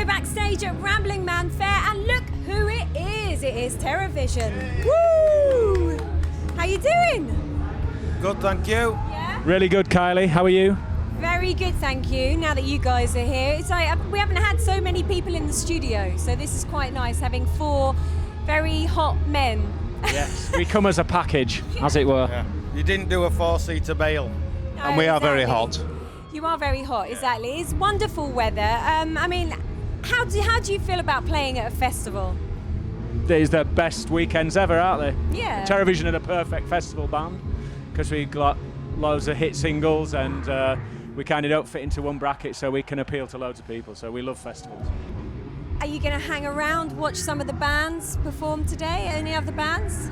We're backstage at Ramblin Man Fair, and look who it is. It is Terrorvision. Woo! How you doing? Good, thank you. Yeah. Really good, Kylie. How are you? Very good, thank you. Now that you guys are here, it's like we haven't had so many people in the studio, so this is quite nice having 4 very hot men. Yes. We come as a package, as it were. Yeah. You didn't do a 4-seater bail. No, And we are very exactly. hot. You are very hot, exactly. It's wonderful weather. I mean, how do you feel about playing at a festival? These are the best weekends ever, aren't they? Yeah. Terrorvision are the perfect festival band because we got loads of hit singles and we kind of don't fit into one bracket, so we can appeal to loads of people. So we love festivals. Are you going to hang around, watch some of the bands perform today? Any other bands?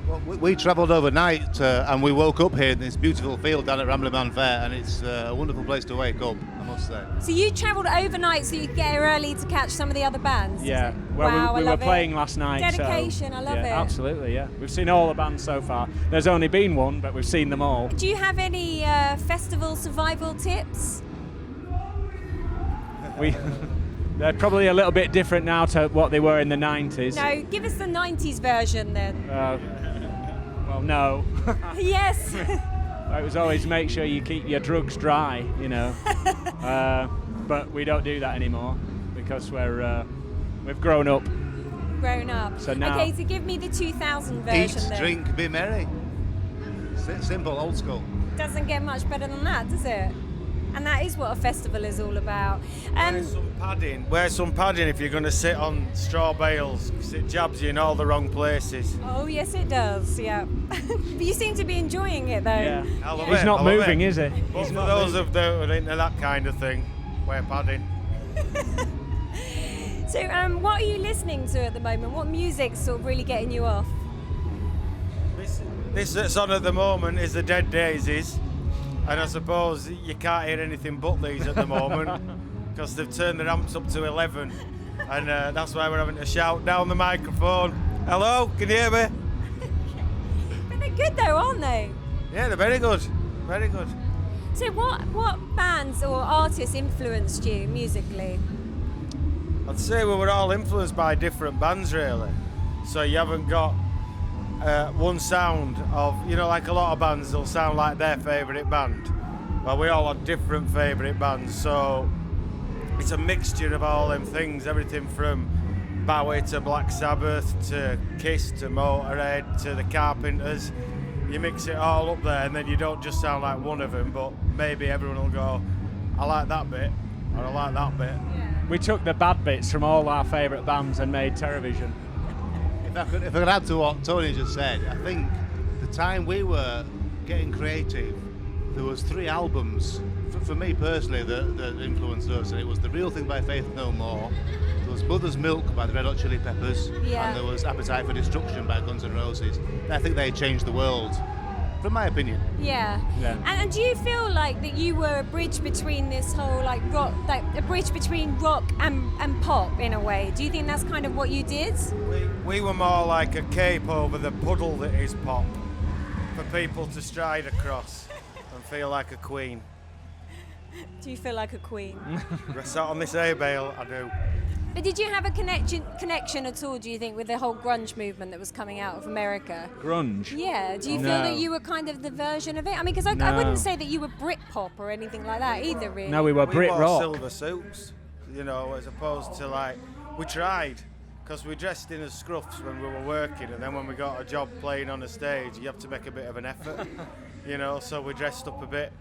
Well, we travelled overnight and we woke up here in this beautiful field down at Ramblin Man Fair, and it's a wonderful place to wake up, I must say. So you travelled overnight so you could get here early to catch some of the other bands? Yeah. Is it? Well, Wow, we I were love it. playing last night. Dedication, so, I love yeah, it. Absolutely, yeah. We've seen all the bands so far. There's only been one, but we've seen them all. Do you have any festival survival tips? They're probably a little bit different now to what they were in the 90s. No, give us the 90s version then. Well, no. Yes. It was always make sure you keep your drugs dry, you know. But we don't do that anymore because we've grown up. Grown up. So now- Okay, so give me the 2000 version Eat, then. drink, be merry. Simple, old school. Doesn't get much better than that, does it? And that is what a festival is all about. Wear some padding if you're going to sit on straw bales, because it jabs you in all the wrong places. Oh yes, it does. Yeah. But you seem to be enjoying it though. Yeah. I love He's it, not I love moving, it. is he? But He's for not those moving. of that are into that kind of thing, wear padding. So, what are you listening to at the moment? What music's sort of really getting you off? This that's on at the moment is the Dead Daisies, and I suppose you can't hear anything but these at the moment because they've turned the amps up to 11, and that's why we're having to shout down the microphone. Hello, can you hear me? But they're good though, aren't they? Yeah, they're very good, very good. So, what bands or artists influenced you musically? I'd say we were all influenced by different bands, really. So you haven't got one sound of, you know, like a lot of bands, they'll sound like their favourite band. Well, we all had different favourite bands, so it's a mixture of all them things, everything from Bowie to Black Sabbath to Kiss to Motorhead to the Carpenters. You mix it all up there, and then you don't just sound like one of them, but maybe everyone will go, I like that bit, or I like that bit. We took the bad bits from all our favourite bands and made Terrorvision. If I could add to what Tony just said, I think the time we were getting creative, there was 3 albums, for me personally, that influenced us, and it was The Real Thing by Faith No More, there was Mother's Milk by the Red Hot Chili Peppers, Yeah. and there was Appetite for Destruction by Guns N' Roses. I think they changed the world, from my opinion. Yeah. Yeah. And do you feel like that you were a bridge between this whole like rock, like a bridge between rock and pop in a way? Do you think that's kind of what you did? We were more like a cape over the puddle that is pop, for people to stride across and feel like a queen. Do you feel like a queen? Sat on this hay bale, I do. But did you have a connection at all, do you think, with the whole grunge movement that was coming out of America? Grunge. Yeah, do you feel No. that you were kind of the version of it? I mean, because I No. wouldn't say that you were Britpop or anything like that either, really. No, we were Brit wore rock. silver suits, you know, as opposed to like, we tried, because we dressed in as scruffs when we were working, and then when we got a job playing on a stage, you have to make a bit of an effort, you know, so we dressed up a bit.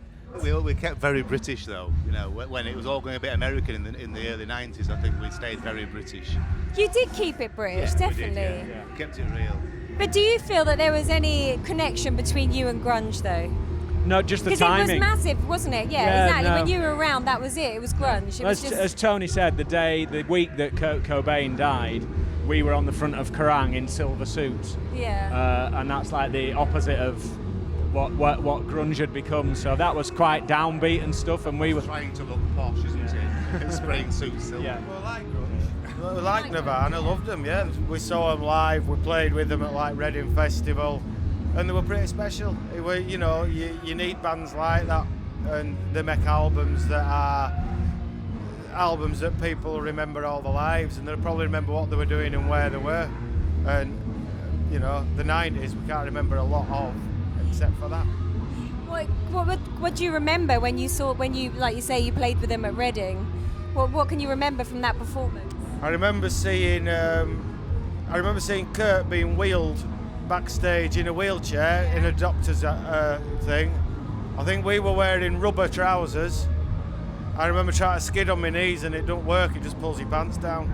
We kept very British though, you know, when it was all going a bit American in the early 90s, I think we stayed very British. You did keep it British, Yeah, we definitely. did, yeah. Kept it real. But do you feel that there was any connection between you and grunge, though? No, just the Because it timing. was massive, wasn't it? Yeah, Yeah, exactly. no. When you were around, that was it. It was grunge. It was As Tony said, the week that Kurt Cobain died, we were on the front of Kerrang in silver suits. yeah. And that's like the opposite of what grunge had become. So that was quite downbeat and stuff, and we were. Trying to look posh, isn't it? Spraying suits silver. Yeah. We like grunge. We like Nirvana, loved them, yeah. We saw them live, we played with them at like Reading Festival, and they were pretty special. It were, you know, you need bands like that, and they make albums that are albums that people remember all their lives, and they'll probably remember what they were doing and where they were. And you know, the 90s we can't remember a lot of, except for that. What do you remember when you like you say you played with them at Reading? What can you remember from that performance? I remember seeing Kurt being wheeled backstage in a wheelchair in a doctor's thing. I think we were wearing rubber trousers. I remember trying to skid on my knees and it don't work, it just pulls your pants down.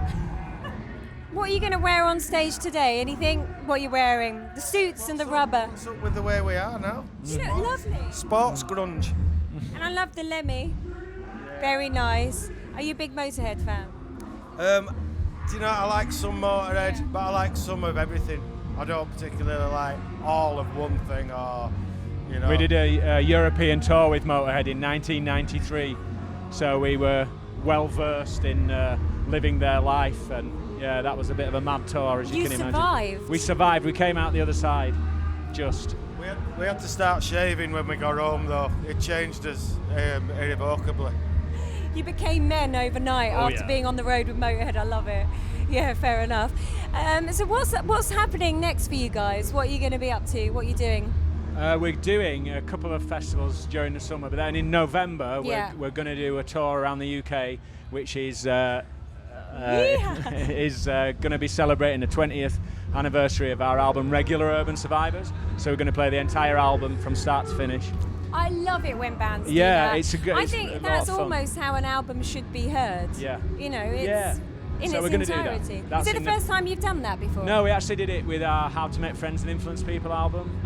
What are you going to wear on stage today? Anything? What are you wearing? The suits and the rubber. What's up with the way we are now? You look lovely. Sports grunge. And I love the Lemmy. Very nice. Are you a big Motorhead fan? Do you know, I like some Motorhead, but I like some of everything. I don't particularly like all of one thing, or, you know. We did a European tour with Motorhead in 1993, so we were well versed in living their life, and yeah, that was a bit of a mad tour, as you can imagine. You survived? We survived. We came out the other side, just. We had to start shaving when we got home, though. It changed us irrevocably. You became men overnight after being on the road with Motorhead. I love it. Yeah, fair enough. So what's happening next for you guys? What are you going to be up to? What are you doing? We're doing a couple of festivals during the summer, but then in November we're going to do a tour around the UK, which is going to be celebrating the 20th anniversary of our album Regular Urban Survivors. So we're going to play the entire album from start to finish. I love it when bands do that. It's a good. I think that's almost how an album should be heard. Yeah. You know, it's in its entirety. Is it the first time you've done that before? No, we actually did it with our How to Make Friends and Influence People album.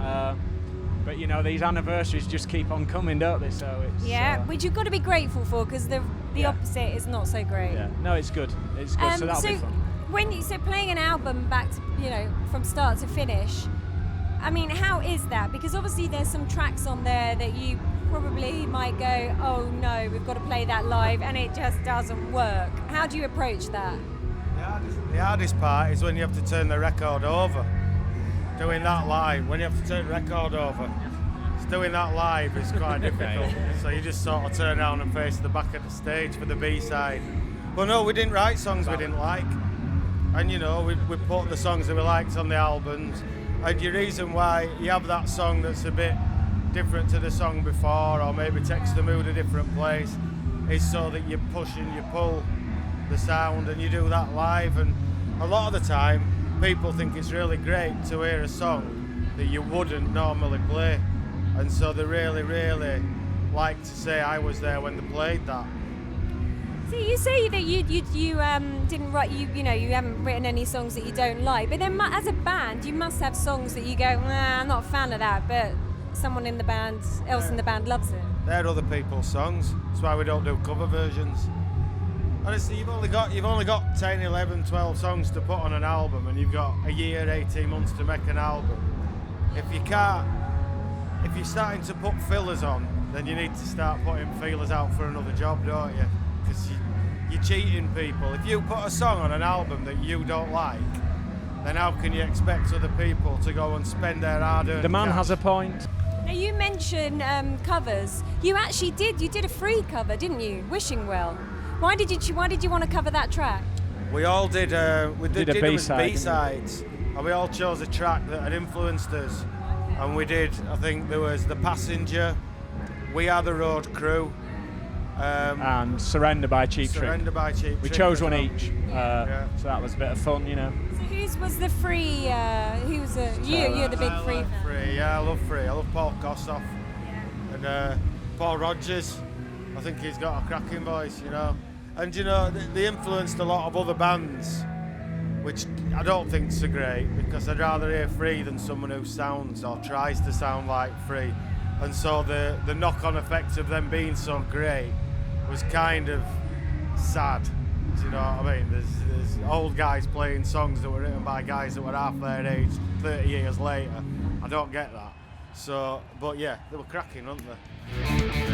But you know, these anniversaries just keep on coming, don't they? So it's which you've got to be grateful for, because the opposite is not so great. Yeah, no, it's good. It's good. So that'll be fun. So playing an album back to, from start to finish, I mean, how is that? Because obviously there's some tracks on there that you probably might go, oh no, we've got to play that live, and it just doesn't work. How do you approach that? The hardest part is when you have to turn the record over. Doing that live, when you have to turn the record over, doing that live is quite difficult. So you just sort of turn around and face the back of the stage for the B-side. But no, we didn't write songs we didn't like. And we put the songs that we liked on the albums. And the reason why you have that song that's a bit different to the song before, or maybe takes the mood a different place, is so that you push and you pull the sound, and you do that live. And a lot of the time, people think it's really great to hear a song that you wouldn't normally play, and so they really, really like to say, I was there when they played that. So you say that you didn't write, you haven't written any songs that you don't like, but then as a band you must have songs that you go, nah, I'm not a fan of that, but someone in the band in the band loves it. They're other people's songs. That's why we don't do cover versions. Honestly, you've only got 10, 11, 12 songs to put on an album, and you've got a year, 18 months to make an album. If you're starting to put fillers on, then you need to start putting feelers out for another job, don't you? Because you're cheating people. If you put a song on an album that you don't like, then how can you expect other people to go and spend their hard-earned The man cash? has a point. Now you mentioned covers. You did a free cover, didn't you? Wishing Well. Why did you want to cover that track? We all did. We did a B-side, B-sides, and we all chose a track that had influenced us. And we did. I think there was The Passenger, We Are the Road Crew, and Surrender by Cheap Trick. We chose one each, so that was a bit of fun, So whose was the free? Who's you're the big free fan? Free, yeah, I love Free. I love Paul Kossoff and Paul Rogers. I think he's got a cracking voice, And they influenced a lot of other bands, which I don't think so great, because I'd rather hear Free than someone who sounds or tries to sound like Free. And so the knock-on effect of them being so great was kind of sad. Do you know what I mean? There's old guys playing songs that were written by guys that were half their age 30 years later. I don't get that. So, but yeah, they were cracking, weren't they?